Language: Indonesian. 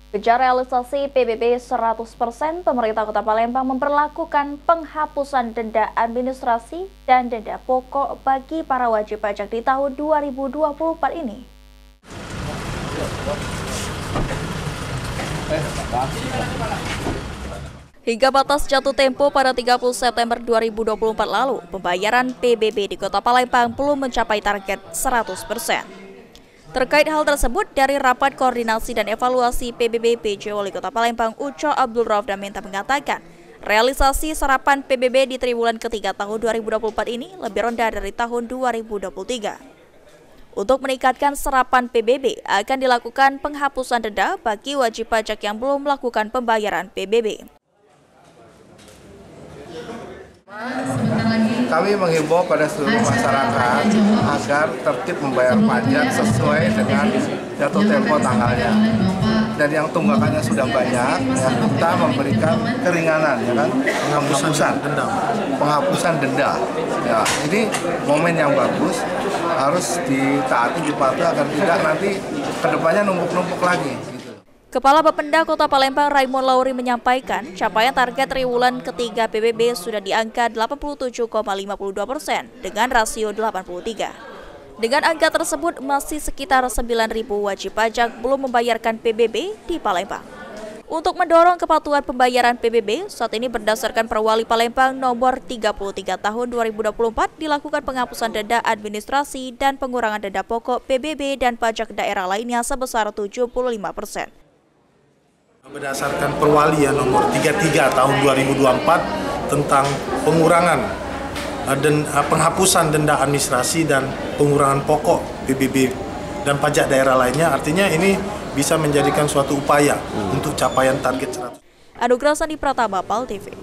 Kejar realisasi PBB 100%, pemerintah Kota Palembang memperlakukan penghapusan denda administrasi dan denda pokok bagi para wajib pajak di tahun 2024 ini. Hingga batas jatuh tempo pada 30 September 2024 lalu, pembayaran PBB di Kota Palembang belum mencapai target 100%. Terkait hal tersebut, dari Rapat Koordinasi dan Evaluasi PBB PJ Wali Kota Palembang, Uco Abdul Rauf Daminta mengatakan, realisasi serapan PBB di triwulan ketiga tahun 2024 ini lebih rendah dari tahun 2023. Untuk meningkatkan serapan PBB, akan dilakukan penghapusan denda bagi wajib pajak yang belum melakukan pembayaran PBB. Kami menghimbau pada seluruh masyarakat agar tertib membayar pajak sesuai dengan jatuh tempo tanggalnya. Dan yang tunggakannya sudah banyak, ya, kita memberikan keringanan, ya kan, penghapusan denda. Ya, ini momen yang bagus, harus ditaati, dipatuhi agar tidak nanti kedepannya numpuk-numpuk lagi. Kepala Bapenda Kota Palembang Raymond Lauri menyampaikan, capaian target triwulan ketiga PBB sudah di angka 87,52% dengan rasio 83. Dengan angka tersebut, masih sekitar 9.000 wajib pajak belum membayarkan PBB di Palembang. Untuk mendorong kepatuhan pembayaran PBB, saat ini berdasarkan Perwali Palembang nomor 33 tahun 2024 dilakukan penghapusan denda administrasi dan pengurangan denda pokok PBB dan pajak daerah lainnya sebesar 75%. Berdasarkan Perwalian nomor 33 tahun 2024 tentang pengurangan dan penghapusan denda administrasi dan pengurangan pokok PBB dan pajak daerah lainnya, artinya ini bisa menjadikan suatu upaya untuk capaian target 100. Anugrah Sandi Pratama, PAL TV.